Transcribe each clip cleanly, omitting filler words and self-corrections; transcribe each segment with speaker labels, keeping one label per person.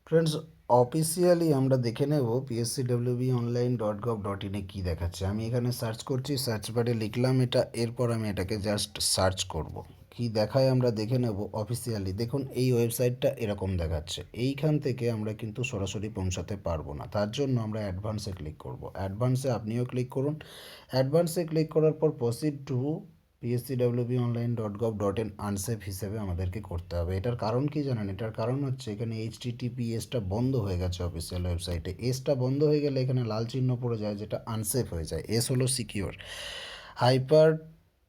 Speaker 1: Friends, officially আমরা দেখে নেব pscwbonline.gov.in কী দেখাচ্ছে। আমি এখানে সার্চ করছি, সার্চ বারে লিখলাম এটা, এরপর আমি এটাকে জাস্ট সার্চ করব। কি দেখায় আমরা দেখে নেব অফিসিয়ালি। দেখুন, এই ওয়েবসাইটটা এরকম দেখাচ্ছে। এইখান থেকে আমরা কিন্তু সরাসরি পৌঁছাতে পারবো না, তার জন্য আমরা অ্যাডভান্সে ক্লিক করব। অ্যাডভান্সে আপনিও ক্লিক করুন। অ্যাডভান্সে ক্লিক করার পর প্রসিড টু pscwbonline.gov.in আনসেফ হিসেবে আমাদেরকে করতে হবে। এটার কারণ কি জানেন? এটার কারণ হচ্ছে এখানে এইচটিটিপিএসটা বন্ধ হয়ে গেছে অফিসিয়াল ওয়েবসাইটে। এসটা বন্ধ হয়ে গেলে এখানে লাল চিহ্ন পড়ে যায়, যেটা আনসেফ হয়ে যায়। এস হলো secure, hyper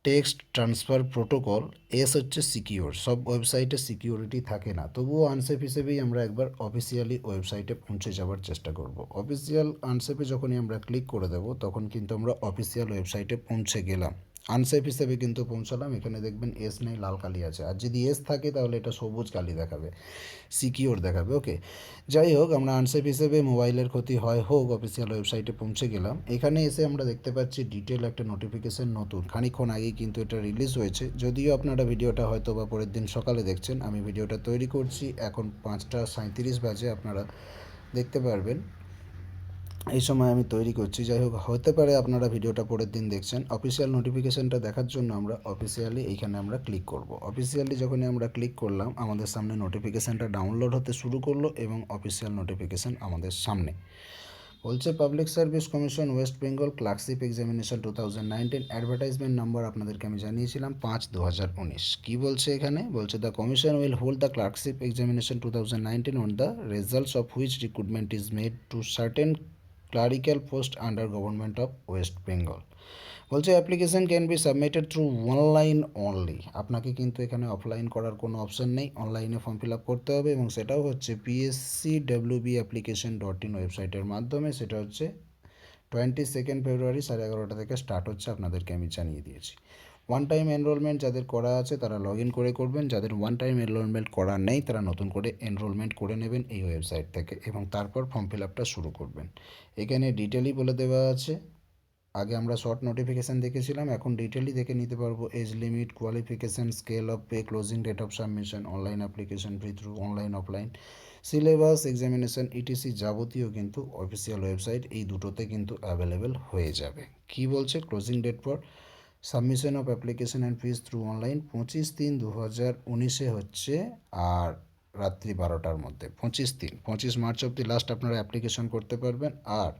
Speaker 1: text transfer protocol. S হচ্ছে সিকিওর। সব ওয়েবসাইটে সিকিউরিটি থাকে না, তবুও আনসেফ হিসেবেই আমরা একবার অফিসিয়ালি ওয়েবসাইটে পৌঁছে যাওয়ার চেষ্টা করব। অফিসিয়াল আনসেফে যখনই আমরা ক্লিক করে দেবো, তখন কিন্তু আমরা অফিসিয়াল ওয়েবসাইটে পৌঁছে গেলাম। আনসেফ হিসেবে কিন্তু পৌঁছালাম। এখানে দেখবেন এস নেই, লাল কালি আছে। আর যদি এস থাকে তাহলে এটা সবুজ কালি দেখাবে, সিকিওর দেখাবে। ওকে, যাই হোক, আমরা আনসেফ হিসেবে মোবাইলের ক্ষতি হয় হোক অফিসিয়াল ওয়েবসাইটে পৌঁছে গেলাম। এখানে এসে আমরা দেখতে পাচ্ছি ডিটেল একটা নোটিফিকেশান নতুন, খানিকক্ষণ আগেই কিন্তু এটা রিলিজ হয়েছে। যদিও আপনারা ভিডিওটা হয়তো বা পরের দিন সকালে দেখছেন, আমি ভিডিওটা তৈরি করছি এখন 5টা 37 বাজে, আপনারা দেখতে পারবেন এই সময় আমি তৈরি করছি। যাই হোক, হতে পারে আপনারা ভিডিওটা পরের দিন দেখছেন। অফিসিয়াল নোটিফিকেশানটা দেখার জন্য আমরা অফিসিয়ালি এইখানে আমরা ক্লিক করব। অফিসিয়ালি যখনই আমরা ক্লিক করলাম, আমাদের সামনে নোটিফিকেশানটা ডাউনলোড হতে শুরু করলো এবং অফিসিয়াল নোটিফিকেশান আমাদের সামনে বলছে public service commission West Bengal clerkship examination 2019 advertisement number আপনাদেরকে আমি জানিয়েছিলাম 5/2019। কী বলছে এখানে? বলছে the commission will hold the clerkship examination 2019 on the results of which recruitment is made to certain clerical post under government of West Bengal. বলছে application can be submitted through online only. আপনাকে কিন্তু এখানে অফলাইন করার কোনো অপশান নেই, অনলাইনে form fill up করতে হবে, এবং সেটাও হচ্ছে pscwb application.in ওয়েবসাইটের মাধ্যমে। সেটা হচ্ছে 22 ফেব্রুয়ারি 11:30 থেকে স্টার্ট হচ্ছে, আপনাদেরকে আমি জানিয়ে দিয়েছি। ওয়ান টাইম এনরোলমেন্ট যাদের করা আছে তারা লগ ইন করে করবেন, যাদের ওয়ান টাইম এনরোলমেন্ট করা নেই তারা নতুন করে এনরোলমেন্ট করে নেবেন এই ওয়েবসাইট থেকে, এবং তারপর ফর্ম ফিল আপটা শুরু করবেন। এখানে ডিটেলই বলে দেওয়া আছে। আগে আমরা শর্ট নোটিফিকেশান দেখেছিলাম, এখন ডিটেলই দেখে নিতে পারবো। Age limit, qualification, scale of pay, closing date of submission, online application fee through online offline, syllabus, examination, etc যাবতীয় কিন্তু অফিসিয়াল ওয়েবসাইট এই দুটোতে কিন্তু অ্যাভেলেবেল হয়ে যাবে। কি বলছে? Closing date for submission of application and fees through online 25/3/2019 হচ্ছে, আর রাত্রি 12টার মধ্যে 25 মার্চ অবধি লাস্ট আপনারা অ্যাপ্লিকেশন করতে পারবেন। আর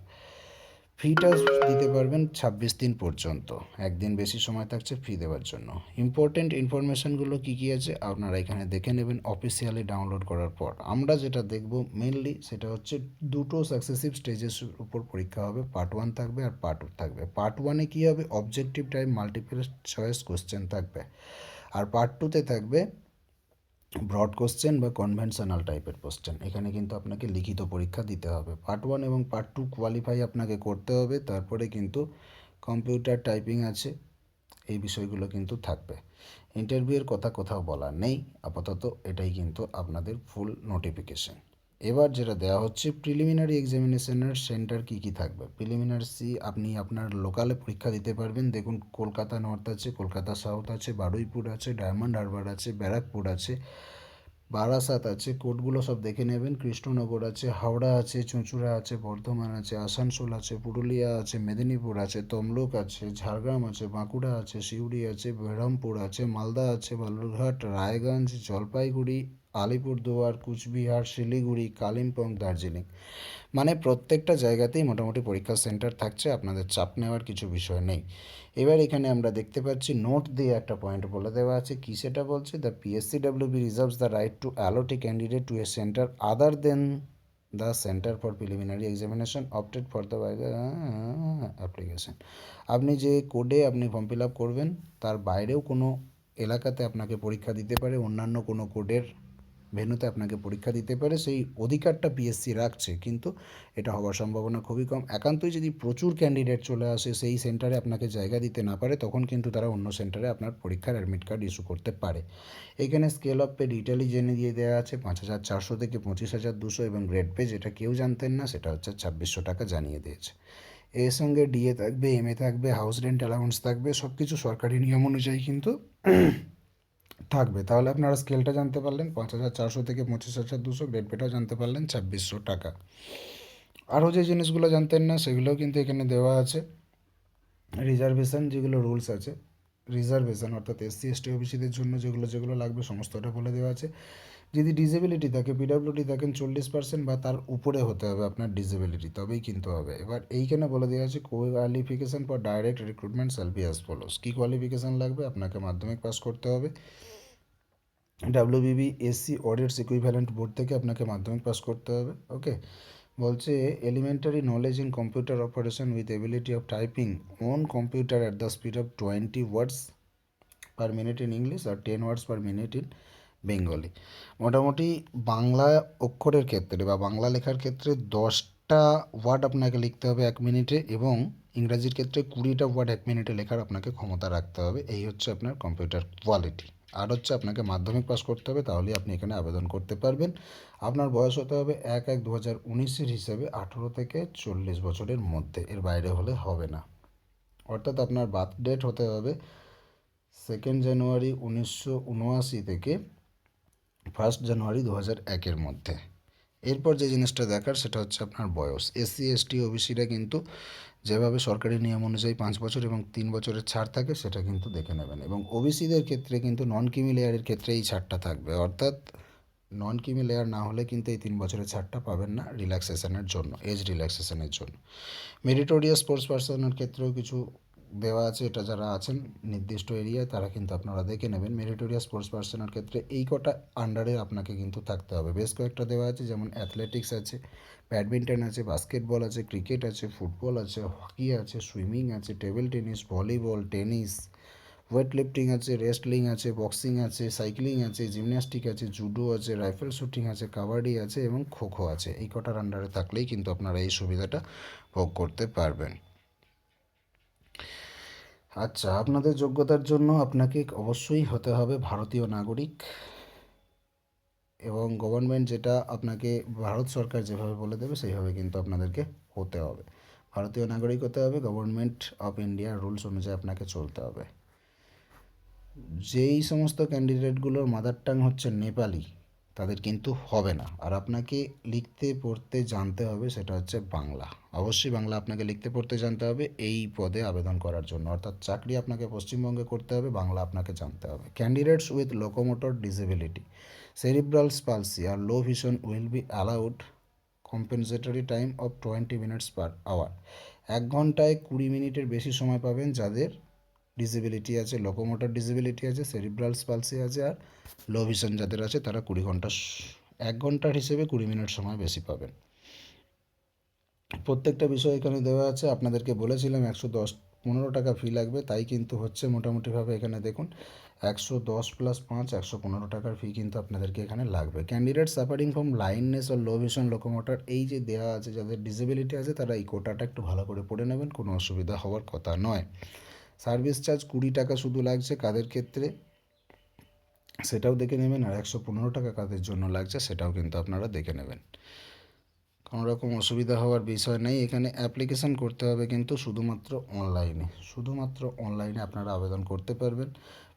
Speaker 1: ফিটা দিতে পারবেন 26 দিন পর্যন্ত, একদিন বেশি সময় থাকছে ফি দেওয়ার জন্য। ইম্পর্টেন্ট ইনফরমেশানগুলো কী কী আছে আপনারা এখানে দেখে নেবেন অফিসিয়ালি ডাউনলোড করার পর। আমরা যেটা দেখব মেনলি সেটা হচ্ছে দুটো সাকসেসিভ স্টেজের উপর পরীক্ষা হবে। পার্ট 1 থাকবে আর পার্ট 2 থাকবে। পার্ট 1-এ কী হবে? Objective type multiple choice question থাকবে, আর পার্ট 2-তে থাকবে ব্রড কোশ্চেন বা কনভেনশনাল টাইপের কোশ্চেন। এখানে কিন্তু আপনাকে লিখিত পরীক্ষা দিতে হবে। পার্ট 1 এবং পার্ট 2 কোয়ালিফাই আপনাকে করতে হবে, তারপরে কিন্তু কম্পিউটার টাইপিং আছে, এই বিষয়গুলো কিন্তু থাকবে। ইন্টারভিউয়ের কথা কোথাও বলা নেই আপাতত, এটাই কিন্তু আপনাদের ফুল নোটিফিকেশন। এবার যেটা দেওয়া হচ্ছে প্রিলিমিনারি এক্সামিনেশনের সেন্টার কী কী থাকবে। প্রিলিমিনারি আপনি আপনার লোকালে পরীক্ষা দিতে পারবেন। দেখুন, কলকাতা নর্থ আছে, কলকাতা সাউথ আছে, বারুইপুর আছে, ডায়মন্ড হারবার আছে, ব্যারাকপুর আছে, বারাসাত আছে, কোডগুলো সব দেখে নেবেন। কৃষ্ণনগর আছে, হাওড়া আছে, চুঁচুড়া আছে, বর্ধমান আছে, আসানসোল আছে, পুরুলিয়া আছে, মেদিনীপুর আছে, তমলুক আছে, ঝাড়গ্রাম আছে, বাঁকুড়া আছে, সিউড়ি আছে, বেরহামপুর আছে, মালদা আছে, বালুরঘাট, রায়গঞ্জ, জলপাইগুড়ি, আলিপুরদুয়ার, কুচবিহার, শিলিগুড়ি, কালিম্পং, দার্জিলিং। মানে প্রত্যেকটা জায়গাতেই মোটামুটি পরীক্ষা সেন্টার থাকছে, আপনাদের চাপ নেওয়ার কিছু বিষয় নেই। এবার এখানে আমরা দেখতে পাচ্ছি নোট দিয়ে একটা পয়েন্ট বলে দেওয়া আছে। কি সেটা বলছে? The PSCWB reserves the right to allot a candidate to a centre other than the centre for preliminary examination opted for the application. আপনি যে কোডে আপনি ফর্ম ফিল আপ করবেন তার বাইরেও কোনো এলাকাতে আপনাকে পরীক্ষা দিতে পারে, অন্যান্য কোনো কোডের ভেন্যুতে আপনাকে পরীক্ষা দিতে পারে, সেই অধিকারটা পিএসসি রাখছে, কিন্তু এটা হওয়ার সম্ভাবনা খুবই কম। একান্তই যদি প্রচুর ক্যান্ডিডেট চলে আসে, সেই সেন্টারে আপনাকে জায়গা দিতে না পারে, তখন কিন্তু তারা অন্য সেন্টারে আপনার পরীক্ষার অ্যাডমিট কার্ড ইস্যু করতে পারে। এখানে স্কেল অফ পে ডিটেলই জেনে দিয়ে দেওয়া আছে, 5,400 থেকে 25,200, এবং গ্রেড পে যেটা কেউ জানতেন না সেটা হচ্ছে 2,600 টাকা জানিয়ে দিয়েছে। এর সঙ্গে ডিএ থাকবে, এমএ থাকবে, হাউস রেন্ট অ্যালাউন্স থাকবে, সব কিছু সরকারি নিয়ম অনুযায়ী কিন্তু থাকবে। তাহলে আপনারা স্কেলটা জানতে পারলেন ৫,৪০০ থেকে ২৫,২০০, গ্রেড পেটাও জানতে পারলেন ২৬০০ টাকা। আরও যে জিনিসগুলো জানতেন না সেগুলোও কিন্তু এখানে দেওয়া আছে। রিজার্ভেশন যেগুলো রুলস আছে, রিজার্ভেশন অর্থাৎ এসসি এসটি ওবিসিদের জন্য যেগুলো যেগুলো লাগবে সমস্তটা বলে দেওয়া আছে। যদি ডিসেবিলিটি থাকে, পিডাব্লিউডি থাকেন 40% বা তার উপরে হতে হবে আপনার ডিসেবিলিটি, তবেই কিন্তু হবে। এবার এইখানে বলে দেওয়া আছে qualification for direct recruitment shall be as follows. কী কোয়ালিফিকেশান লাগবে? আপনাকে মাধ্যমিক পাস করতে হবে। WBBSE or its equivalent board থেকে আপনাকে মাধ্যমিক পাস করতে হবে। ওকে, বলছে elementary knowledge in computer operation with ability of typing on computer at the speed of 20 words per minute in English আর 10 words per minute in Bengali. মোটামুটি বাংলা অক্ষরের ক্ষেত্রে বা বাংলা লেখার ক্ষেত্রে 10টা ওয়ার্ড আপনাকে লিখতে হবে 1 মিনিটে, এবং ইংরাজির ক্ষেত্রে 20টা ওয়ার্ড 1 মিনিটে লেখার আপনাকে ক্ষমতা রাখতে হবে। এই হচ্ছে আপনার কম্পিউটার কোয়ালিটি। আর হচ্ছে আপনাকে মাধ্যমিক পাস করতে হবে, তাহলেই আপনি এখানে আবেদন করতে পারবেন। আপনার বয়স হতে হবে 1/1/2019 হিসাবে 18 থেকে 40 বছরের মধ্যে, এর বাইরে হলে হবে না। অর্থাৎ আপনার বার্থ ডেট হতে হবে 2 জানুয়ারি 1979 থেকে 1 জানুয়ারি 2001-এর মধ্যে। এরপর যে জিনিসটা দেখার সেটা হচ্ছে আপনার বয়স। এসসি এসটি ওবিসিরা কিন্তু যেভাবে সরকারি নিয়ম অনুযায়ী 5 বছর এবং 3 বছরের ছাড় থাকে সেটা কিন্তু দেখে নেবেন। এবং ওবিসিদের ক্ষেত্রে কিন্তু নন ক্রিমি লেয়ারের ক্ষেত্রে এই ছাড়টা থাকবে, অর্থাৎ নন ক্রিমি লেয়ার না হলে কিন্তু এই 3 বছরের ছাড়টা পাবেন না রিল্যাক্সেশনের জন্য, এজ রিল্যাক্সেশনের জন্য। মেরিটোরিয়াস স্পোর্টস পার্সনের ক্ষেত্রেও কিছু দেওয়া আছে, এটা যারা আছেন নির্দিষ্ট এরিয়ায় তারা কিন্তু আপনারা দেখে নেবেন। মেরিটোরিয়াস স্পোর্টস পার্সনের ক্ষেত্রে এই কটা আন্ডারে আপনাকে কিন্তু থাকতে হবে। বেশ কয়েকটা দেওয়া আছে, যেমন অ্যাথলেটিক্স আছে, ব্যাডমিন্টন আছে, বাস্কেটবল আছে, ক্রিকেট আছে, ফুটবল আছে, হকি আছে, সুইমিং আছে, table tennis, volleyball, tennis, weight lifting আছে, রেসলিং আছে, বক্সিং আছে, সাইক্লিং আছে, জিমন্যাস্টিক আছে, জুডো আছে, রাইফেল শুটিং আছে, কাবাডি আছে এবং খোখো আছে। এই কটার আন্ডারে থাকলেই কিন্তু আপনারা এই সুবিধাটা ভোগ করতে পারবেন। আচ্ছা, আপনাদের যোগ্যতার জন্য আপনাকে অবশ্যই হতে হবে ভারতীয় নাগরিক, এবং গভর্নমেন্ট যেটা আপনাকে ভারত সরকার যেভাবে বলে দেবে সেইভাবে কিন্তু আপনাদেরকে হতে হবে। ভারতীয় নাগরিক হতে হবে, গভর্নমেন্ট অফ ইন্ডিয়ার রুলস অনুযায়ী আপনাকে চলতে হবে। যেই সমস্ত ক্যান্ডিডেটগুলোর মাদার টাং হচ্ছে নেপালি তাদের কিন্তু হবে না। আর আপনাকে লিখতে পড়তে জানতে হবে, সেটা হচ্ছে বাংলা। অবশ্যই বাংলা আপনাকে লিখতে পড়তে জানতে হবে এই পদে আবেদন করার জন্য। অর্থাৎ চাকরি আপনাকে পশ্চিমবঙ্গে করতে হবে, বাংলা আপনাকে জানতে হবে। Candidates with locomotor disability, cerebral palsy or low vision will be allowed compensatory time of 20 minutes per hour. 1 ঘন্টায় 20 মিনিটের বেশি সময় পাবেন যাদের ডিসেবিলিটি আছে, লোকোমোটর ডিসেবিলিটি আছে, সেরিব্রাল পালসি আছে, আর লো ভিশন যাদের আছে তারা 20 ঘন্টা, 1 ঘন্টার হিসেবে 20 মিনিট সময় বেশি পাবেন। প্রত্যেকটা বিষয় এখানে দেওয়া আছে। আপনাদেরকে বলেছিলাম 115 টাকা ফি লাগবে, তাই কিন্তু হচ্ছে মোটামুটিভাবে। এখানে দেখুন 110 + 5 115 টাকার ফি কিন্তু আপনাদেরকে এখানে লাগবে। Candidate suffering from blindness or low vision locomotor, এই যে দেওয়া আছে যাদের ডিসেবিলিটি আছে তারা এই কোটাটা একটু ভালো করে পড়ে নেবেন, কোনো অসুবিধা হওয়ার কথা নয়। সার্ভিস চার্জ 20 টাকা শুধু লাগছে কাদের ক্ষেত্রে সেটাও দেখে নেবেন, আর 115 টাকা কাদের জন্য লাগছে সেটাও কিন্তু আপনারা দেখে নেবেন। কোনো রকম অসুবিধা হওয়ার বিষয় নেই। এখানে অ্যাপ্লিকেশান করতে হবে কিন্তু শুধুমাত্র অনলাইনে আপনারা আবেদন করতে পারবেন।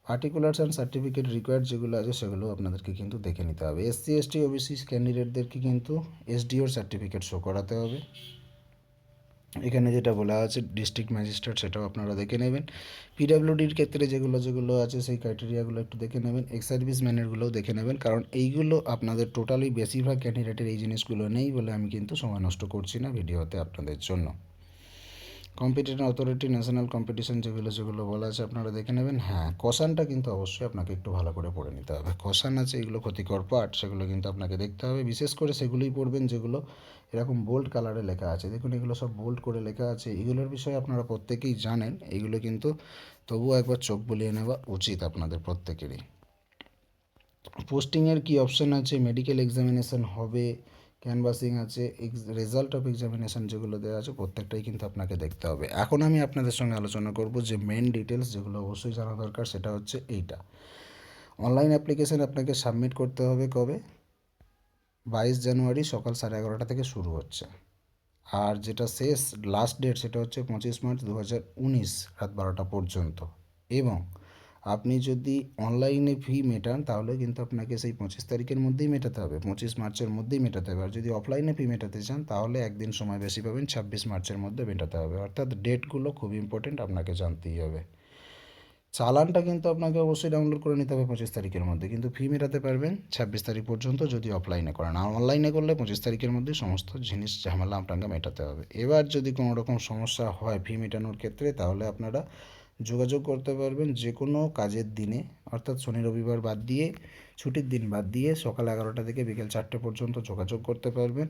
Speaker 1: পার্টিকুলার্স অ্যান্ড সার্টিফিকেট রিকোয়ার্ড যেগুলো আছে সেগুলো আপনাদেরকে কিন্তু দেখে নিতে হবে। এসসি এসটি ওবিসি ক্যান্ডিডেটদেরকে কিন্তু এসডিওর সার্টিফিকেট শো করাতে হবে। এখানে যেটা বলা আছে ডিস্ট্রিক্ট ম্যাজিস্ট্রেট, সেটাও আপনারা দেখে নেবেন। পিডাব্লিউডির ক্ষেত্রে যেগুলো যেগুলো আছে সেই ক্রাইটেরিয়াগুলো একটু দেখে নেবেন। এক্স সার্ভিসম্যানেরগুলোও দেখে নেবেন, কারণ এইগুলো আপনাদের টোটালি বেশিরভাগ ক্যান্ডিডেটের এই জিনিসগুলো নেই বলে আমি কিন্তু সময় নষ্ট করছি না ভিডিওতে আপনাদের জন্য। কম্পিটিশন অথরিটি, ন্যাশনাল কম্পিটিশন যেগুলো যেগুলো বলা আছে আপনারা দেখে নেবেন। হ্যাঁ, কসানটা কিন্তু অবশ্যই আপনাকে একটু ভালো করে পড়ে নিতে হবে। কসান আছে, এগুলো ক্ষতিকর পার্ট, সেগুলো কিন্তু আপনাকে দেখতে হবে। বিশেষ করে সেগুলোই পড়বেন যেগুলো এরকম বোল্ড কালারে লেখা আছে। দেখুন এগুলো সব বোল্ড করে লেখা আছে, এগুলোর বিষয়ে আপনারা প্রত্যেকেই জানেন। এইগুলো কিন্তু তবুও একবার চোখ বুলিয়ে নেওয়া উচিত আপনাদের প্রত্যেকেরই। পোস্টিংয়ের কী অপশান আছে, মেডিকেল এক্সামিনেশান হবে, ক্যানভাসিং আছে, রেজাল্ট অফ এক্সামিনেশান যেগুলো দেওয়া আছে প্রত্যেকটাই কিন্তু আপনাকে দেখতে হবে। এখন আমি আপনাদের সঙ্গে আলোচনা করব যে মেন ডিটেলস যেগুলো অবশ্যই জানা দরকার, সেটা হচ্ছে এইটা। অনলাইন অ্যাপ্লিকেশান আপনাকে সাবমিট করতে হবে কবে? 22 জানুয়ারি সকাল 11:30 থেকে শুরু হচ্ছে। আর যেটা শেষ লাস্ট ডেট সেটা হচ্ছে 25 মার্চ 2019 রাত 12টা পর্যন্ত। এবং আপনি যদি অনলাইনে ফি মেটান তাহলে কিন্তু আপনাকে সেই 25 তারিখের মধ্যেই মেটাতে হবে, 25 মার্চের মধ্যেই মেটাতে হবে। আর যদি অফলাইনে ফি মেটাতে চান তাহলে একদিন সময় বেশি পাবেন, 26 মার্চের মধ্যে মেটাতে হবে। অর্থাৎ ডেটগুলো খুব ইম্পর্টেন্ট, আপনাকে জানতেই হবে। চালানটা কিন্তু আপনাকে অবশ্যই ডাউনলোড করে নিতে হবে 25 তারিখের মধ্যে, কিন্তু ফি মেটাতে পারবেন 26 তারিখ পর্যন্ত যদি অফলাইনে করেন। আর অনলাইনে করলে 25 তারিখের মধ্যে সমস্ত জিনিস ঝামেলা আপনাকে মেটাতে হবে। এবার যদি কোনো রকম সমস্যা হয় ফি মেটানোর ক্ষেত্রে তাহলে আপনারা যোগাযোগ করতে পারবেন যে কোনো কাজের দিনে, অর্থাৎ শনি রবিবার বাদ দিয়ে, ছুটির দিন বাদ দিয়ে সকাল 11টা থেকে বিকেল 4টে পর্যন্ত যোগাযোগ করতে পারবেন।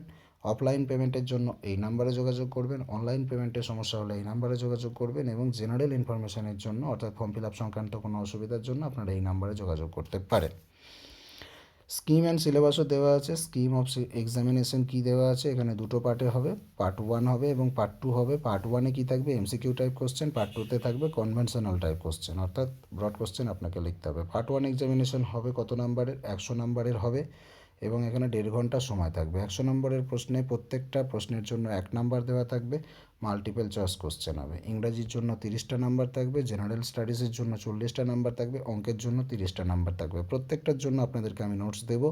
Speaker 1: অফলাইন পেমেন্টের জন্য এই নাম্বারে যোগাযোগ করবেন, অনলাইন পেমেন্টের সমস্যা হলে এই নাম্বারে যোগাযোগ করবেন, এবং জেনারেল ইনফরমেশনের জন্য অর্থাৎ ফর্ম ফিল আপ সংক্রান্ত কোনো অসুবিধার জন্য আপনারা এই নাম্বারে যোগাযোগ করতে পারেন। স্কিম অ্যান্ড সিলেবাসও দেওয়া আছে। স্কিম অফ এক্সামিনেশন কী দেওয়া আছে, এখানে দুটো পার্টে হবে, পার্ট 1 হবে এবং পার্ট 2 হবে। পার্ট 1-এ কী থাকবে, এমসিকিউ টাইপ কোশ্চেন, পার্ট 2-তে থাকবে কনভেনশনাল টাইপ কোশ্চেন, অর্থাৎ ব্রড কোশ্চেন আপনাকে লিখতে হবে। পার্ট 1 এক্সামিনেশন হবে কত নাম্বারের, 100 নাম্বারের হবে, এবং এখানে 1.5 ঘন্টা সময় থাকবে। 100 নম্বরের প্রশ্নে প্রত্যেকটা প্রশ্নের জন্য 1 নাম্বার দেওয়া থাকবে, মাল্টিপল চয়েস কোশ্চেন হবে। ইংরাজির জন্য 30টা নাম্বার থাকবে, জেনারেল স্টাডিজের জন্য 40টা নাম্বার থাকবে, অঙ্কের জন্য 30টা নাম্বার থাকবে। প্রত্যেকটার জন্য আপনাদেরকে আমি নোটস দেবো,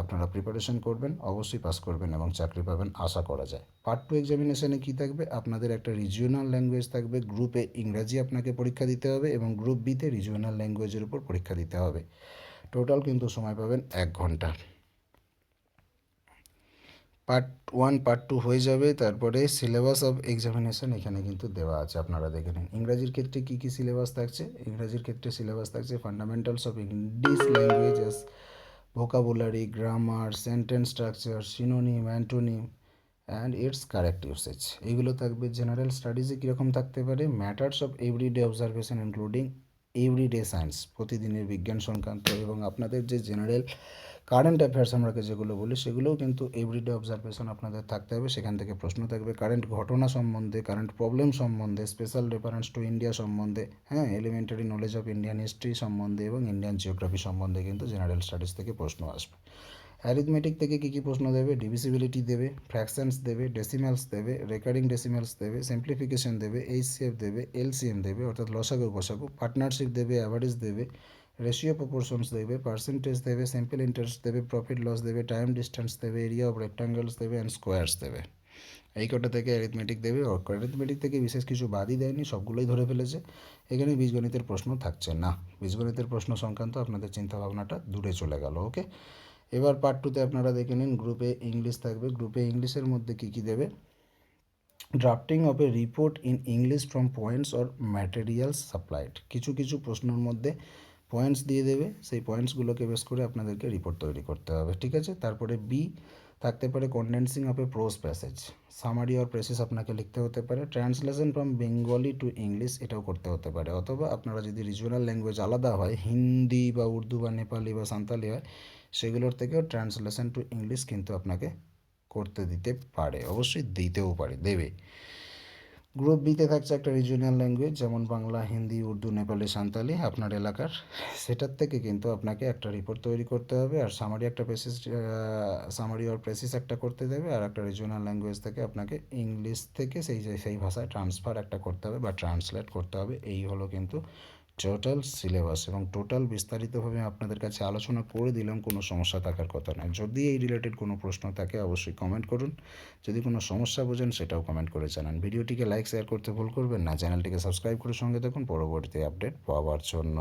Speaker 1: আপনারা প্রিপারেশন করবেন, অবশ্যই পাস করবেন এবং চাকরি পাবেন আশা করা যায়। পার্ট 2 এক্সামিনেশনে কী থাকবে, আপনাদের একটা রিজিওনাল ল্যাঙ্গুয়েজ থাকবে। গ্রুপে ইংরাজি আপনাকে পরীক্ষা দিতে হবে এবং গ্রুপ বিতে রিজিওনাল ল্যাঙ্গুয়েজের উপর পরীক্ষা দিতে হবে। টোটাল কিন্তু সময় পাবেন 1 ঘন্টা। পার্ট 1 পার্ট 2 হয়ে যাবে, তারপরে সিলেবাস অফ এক্সামিনেশন এখানে কিন্তু দেওয়া আছে, আপনারা দেখে নিন। ইংরাজির ক্ষেত্রে কী কী সিলেবাস থাকছে, ইংরাজির ক্ষেত্রে সিলেবাস থাকছে fundamentals of English languages, vocabulary, grammar, sentence structure, synonym, antonym and its correct usage, এইগুলো থাকবে। জেনারেল স্টাডিজে কীরকম থাকতে পারে, matters of everyday observation including everyday science, প্রতিদিনের বিজ্ঞান সংক্রান্ত, এবং আপনাদের যে জেনারেল কারেন্ট অ্যাফেয়ার্স আমরা যেগুলো বলি সেগুলোও কিন্তু এভরিডে অবজারভেশন আপনাদের থাকতে হবে। সেখান থেকে প্রশ্ন থাকবে কারেন্ট ঘটনা সম্বন্ধে, কারেন্ট প্রবলেম সম্বন্ধে, স্পেশাল রেফারেন্স টু ইন্ডিয়া সম্বন্ধে, হ্যাঁ, elementary knowledge of Indian history সম্বন্ধে এবং ইন্ডিয়ান জিওগ্রাফি সম্বন্ধে কিন্তু জেনারেল স্টাডিজ থেকে প্রশ্ন আসবে। অ্যারিথমেটিক থেকে কী কী প্রশ্ন দেবে, ডিভিসিবিলিটি দেবে, ফ্র্যাকশনস দেবে, ডেসিমালস দেবে, রেকারিং ডেসিমালস দেবে, সিম্পলিফিকেশন দেবে, এইচসিএফ দেবে, এলসিএম দেবে অর্থাৎ লসাগু গসাগু, পার্টনারশিপ দেবে, অ্যাভারেজ দেবে, রেশিও প্রপোর্শনস দেবে, পার্সেন্টেজ দেবে, সিম্পল ইন্টারেস্ট দেবে, প্রফিট লস দেবে, টাইম ডিস্টেন্স দেবে, এরিয়া অফ রেক্টাঙ্গেলস দেবে অ্যান্ড স্কোয়ার্স দেবে। এই কটা থেকে অ্যারিথমেটিক দেবে। অ্যারিথমেটিক থেকে বিশেষ কিছু বাদই দেয়নি, সবগুলোই ধরে ফেলেছে। এখানে বীজগণিতের প্রশ্ন থাকছে না, বীজগণিতের প্রশ্ন সংক্রান্ত আপনাদের চিন্তাভাবনাটা দূরে চলে গেল। ওকে, এবার পার্ট 2-তে আপনারা দেখে নিন। গ্রুপে ইংলিশ থাকবে, গ্রুপে ইংলিশের মধ্যে কী কী দেবে, drafting of A report in English from points or materials supplied, কিছু কিছু প্রশ্নের মধ্যে পয়েন্টস দিয়ে দেবে, সেই পয়েন্টসগুলোকে বেস করে আপনাদেরকে রিপোর্ট তৈরি করতে হবে, ঠিক আছে। তারপরে বি থাকতে পারে condensing of A pros passage, summary or process আপনাকে লিখতে হতে পারে, translation from Bengali to English এটাও করতে হতে পারে, অথবা আপনারা যদি রিজিওনাল ল্যাঙ্গুয়েজ আলাদা হয়, হিন্দি বা উর্দু বা নেপালি বা সাঁওতালি হয়, সেগুলোর থেকেও ট্রান্সলেশন টু ইংলিশ কিন্তু আপনাকে করতে দিতে পারে, অবশ্যই দিতেও পারে, দেবে। গ্রুপ বিতে থাকছে একটা রিজিওনাল ল্যাঙ্গুয়েজ, যেমন বাংলা, হিন্দি, উর্দু, নেপালি, সাঁওতালি আপনার এলাকার, সেটার থেকে কিন্তু আপনাকে একটা রিপোর্ট তৈরি করতে হবে। আর সামারি একটা প্রেসিস, সামারি অর প্রেসিস একটা করতে দেবে, আর একটা রিজিওনাল ল্যাঙ্গুয়েজ থেকে আপনাকে ইংলিশ থেকে সেই ভাষায় ট্রান্সফার একটা করতে হবে বা ট্রান্সলেট করতে হবে। এই হলো কিন্তু টোটাল সিলেবাস, এবং টোটাল বিস্তারিতভাবে আপনাদের কাছে আলোচনা করে দিলাম, কোনো সমস্যা থাকার কথা নয়। যদি এই রিলেটেড কোনো প্রশ্ন থাকে অবশ্যই কমেন্ট করুন, যদি কোনো সমস্যা বোঝেন সেটাও কমেন্ট করে জানান। ভিডিওটিকে লাইক শেয়ার করতে ভুল করবেন না, চ্যানেলটিকে সাবস্ক্রাইব করে সঙ্গে থাকুন পরবর্তী আপডেট পাওয়ার জন্য।